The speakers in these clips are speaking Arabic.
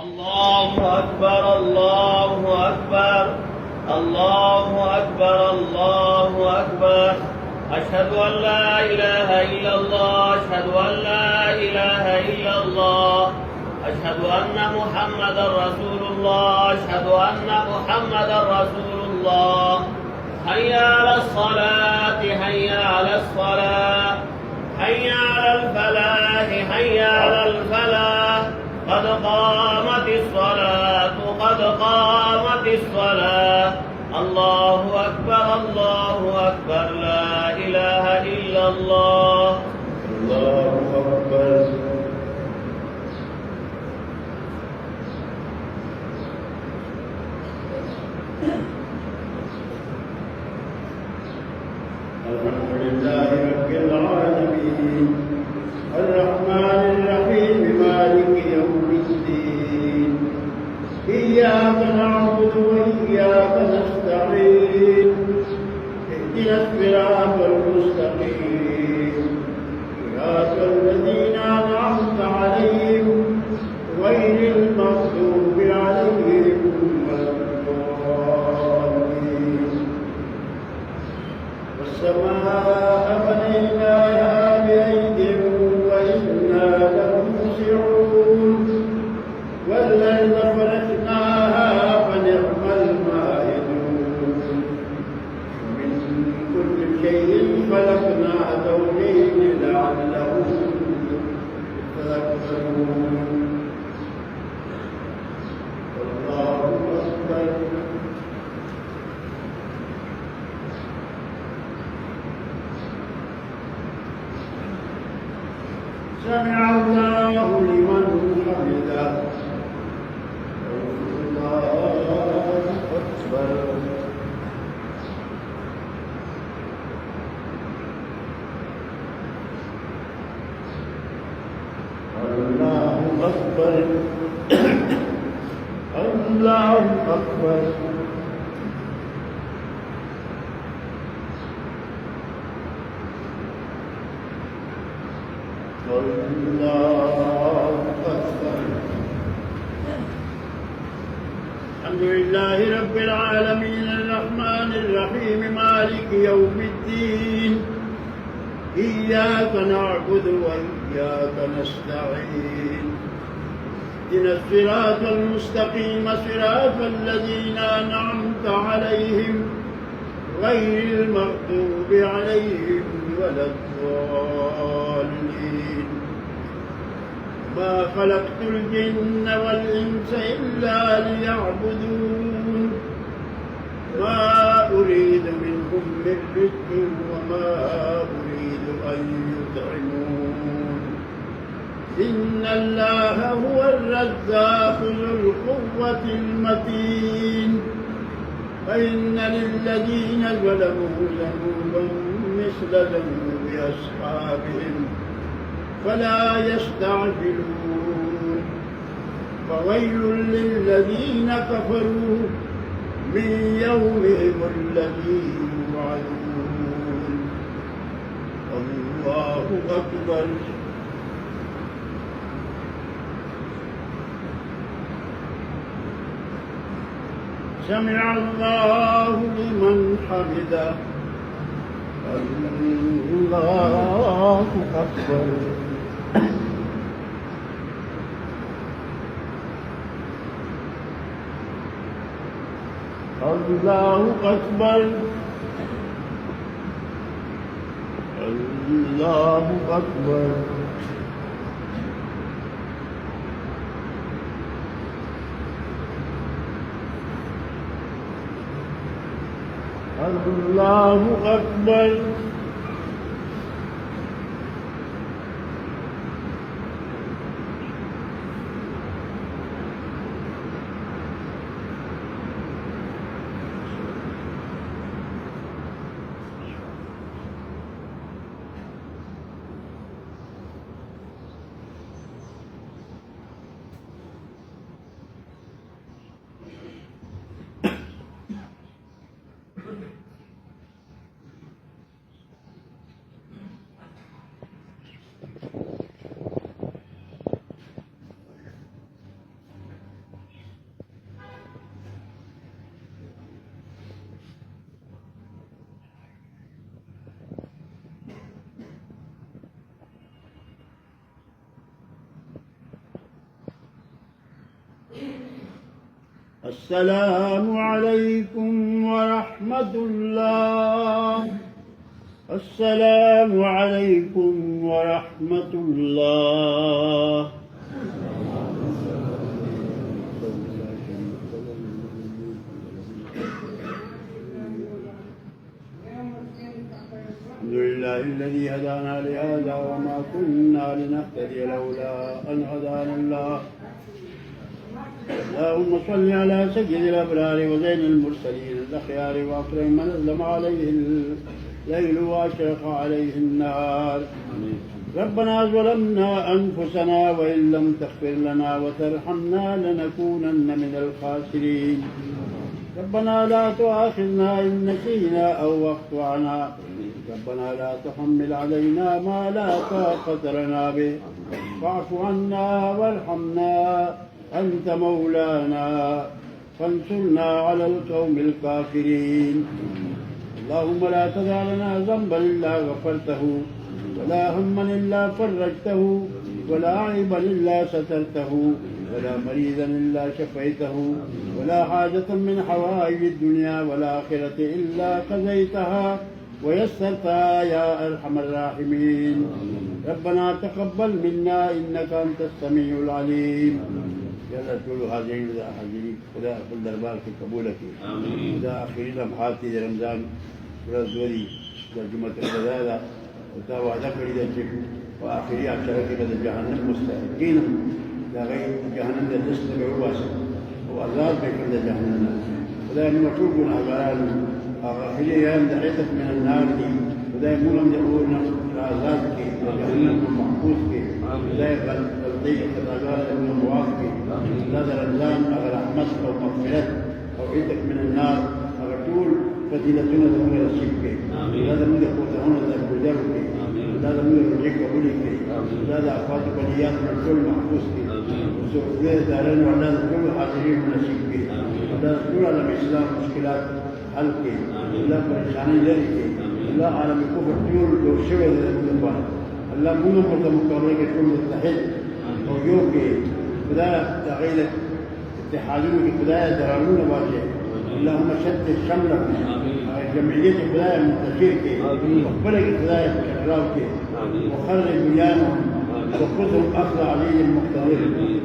الله أكبر الله أكبر الله أكبر الله أكبر. أشهد أن لا إله إلا الله أشهد أن لا إله إلا الله أشهد أن محمدا رسول الله أشهد أن محمدا رسول الله. حي على الصلاة حي على الصلاة حي على الفلاح حي على الفلاح. قد قامت الصلاة قد قامت الصلاة. الله أكبر الله أكبر لا إله إلا الله. الله أكبر. الحمد لله رب العالمين الرحمن الرحيم مالك يوم الدين. إياك نعبد وإياك نستعين. اهدنا الصراط المستقيم صراط الذين أنعمت عليهم غير المغضوب عليهم ولا الضالين. والسماء بنيناها بأيد وإنا لموسعون. والأرض فرشناها فنعم الماهدون. من كل شيء خلقنا زوجين لعلهم يتذكرون. الله أكبر. سمع الله لمن حمده. الله أكبر. الله أكبر. الله أكبر. الله أكبر. الحمد لله رب العالمين الرحمن الرحيم مالك يوم الدين. إياك نعبد وإياك نستعين. اهدنا الصراط المستقيم صراط الذين أنعمت عليهم غير المغضوب عليهم ولا الضالين. ما خلقت الجن والإنس إلا ليعبدون. ما أريد منهم من رزق وما أريد أن يطعمون. إن الله هو الرزاق ذو القوة المتين. فإن للذين ظلموا ذنوبا مثل ذنوب أصحابهم فلا يستعجلون. فويل للذين كفروا من يومهم الذي يوعدون. الله أكبر. سمع الله لمن حمده. الله أكبر. الله أكبر. الله أكبر. الله أكبر. السلام عليكم ورحمة الله. السلام عليكم ورحمة الله. الحمد لله الذي هدانا لهذا وما كنا لنهتدي لولا أن هدانا الله. اللهم صل على سيد الأبرار وزين المرسلين الأخيار وأكرم من أظلم عليه الليل وأشرق عليه النهار. ربنا ظلمنا أنفسنا وإن لم تغفر لنا وترحمنا لنكونن من الخاسرين. ربنا لا تؤاخذنا إن نسينا أو أخطأنا. ربنا لا تحمل علينا ما لا طاقة لنا به. واعف عنا وارحمنا أنت مولانا فانصرنا على القوم الكافرين. اللهم لا تدع لنا ذنبا إلا غفرته ولا هما إلا فرجته ولا عيبا إلا سترته ولا مريضا إلا شفيته ولا حاجة من حوائج الدنيا والآخرة إلا قضيتها ويسرتها يا أرحم الراحمين. ربنا تقبل منا إنك أنت السميع العليم. يلا تقولوا حاضرين ولا حاضرين خدا كل دربار في قبولك. آمين. ودا آخر لمحات رمضان ورا زوري جمعة الجزائر وتا وعدا کړی دی چې په آخري عشره کې د جهنم مستحقین د غیر جهنم د دست به وباسي او آزاد به کړي د جهنم. خدای موږ ټول ګناهګاران هغه آخري ایام د عتق من النار دي. خدای موږ هم د اور نه آزاد کړي د جهنم محفوظ کړي. خدای غلطۍ خطاګار موږ معاف کړي. دا د رمضان هغه رحمت او مغفرت او عتق من النار هغه ټول فضیلتونه زموږ نصیب کړي. دا زموږ د قرآن د ګذر کړي. دا زموږ د روژې قبول کړي. دا د افات بلیات نه ټول محفوظ کړي. سعودي دارین ولا د ټول حاضرین نصیب کړي. دا ټول عالم اسلام مشکلات حل کړي. الله پریشانی لري کړي. الله عالم کفر ټول جوړ شوی دی لپاره. الله موږ په مقابله کې ټول متحد او یو کې خدای د غیر اتحادونو کې خدای درانونه واچي. اللهم شتت شملهم جمعية خدايا المنتشر كي وقبلك خدايا الشراو كي وخرج بنيانهم وخذهم أخذ علي المقتدر.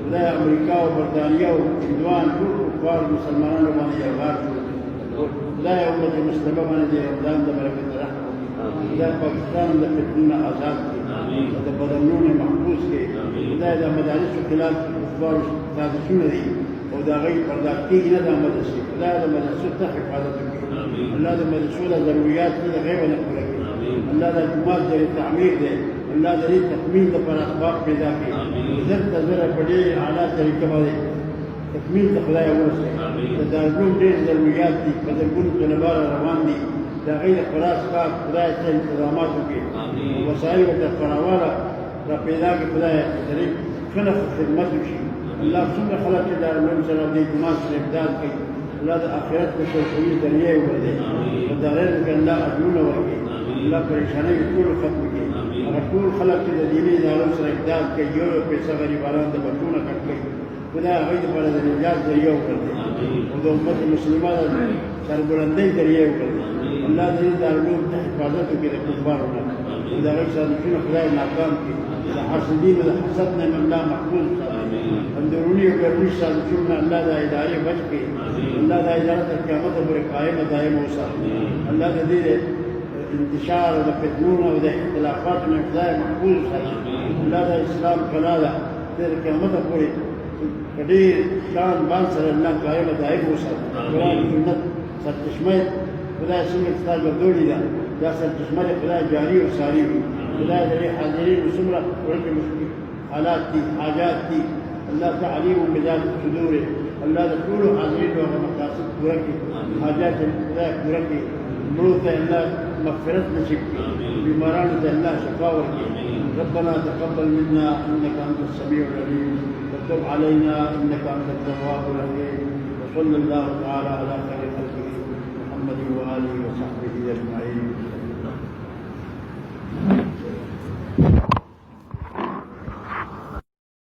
خدايا أمريكا وبريطانيا وإندوان كل كفار المسلمين ومن يغار. خدايا أمة المسلمة من دي رمضان ده بركة رحمة. خدايا باكستان ده فتنة آزاد كي وده بدنون محبوس كي. خدايا ده مدارس خلاف كفار سادسون دي وده غير برداكتي ندى مدرسي. خدايا ده مدرسة تحف هذا تكي. الله ده مدرسة ضروريات كده غير نقول لك. الله ده جماعة ده التعمير ده. الله ده ليه تكميل ده پر أسباب پیدا کی. زرت زرع بدي على طريقة بدي. تكميل ده خدايا ورثة. ده دارون ده ضروريات دي. بدل كل طلباء روان دي. ده غير خلاص كاب خدايا ده انتظامات وكي. وسائل وتفراولا را پیدا کی خدايا طريق خلق خدمت وشي. الله سبحانه خلق ده المنزل ده جماعة الإبدال كي. الله ده آخرت کو شوی ذریعہ ورده. ودارین کے اللہ اجرونه ورکي. الله پریشانی ټول ختم کړي. هغه ټول خلک چې د دیني ادارو سره اقدام کوي یو پیسې غریبانو د بچونه کټ کوي. خدای هغه لپاره د نجات ذریعہ وکړي. او د امت مسلمه د سربلندۍ ذریعہ وکړي. الله دې د علوم ته حفاظت وکړي د کفارو نه. دا غي سازشونه خدای ناکام کړي. د حاسدین د حسد نه الله محفوظ کړي. اندرونی او بیرونی سازشونه الله د ادارې بچ کړي. الله دا اداره تر قیامت پورې قائمه دائمه وساتي. الله دې انتشار د فتنونو او د اختلافاتو نه خدای محفوظ وساتي. الله د اسلام کلاله تر قیامت پورې ډېر شان باندې سره الله قائمه دائمه وساتي. قرآن سنت سرچشمه خدای څنګه ستاسو ګرځولې ده. دا سرچشمه خدای جاری او ساری وي. خدای دې حاضرین وسمره ورته مشکل حالات دي حاجات دي. الله تعليم بذات الصدور. الله ده كله حاضرين ومقاصد كوركي حاجات الله كوركي مروت الله مغفرت نصيب بمران الله شفاء وركي. ربنا تقبل منا انك انت السميع العليم وتب علينا انك انت التواب الرحيم. وصلى الله تعالى على خير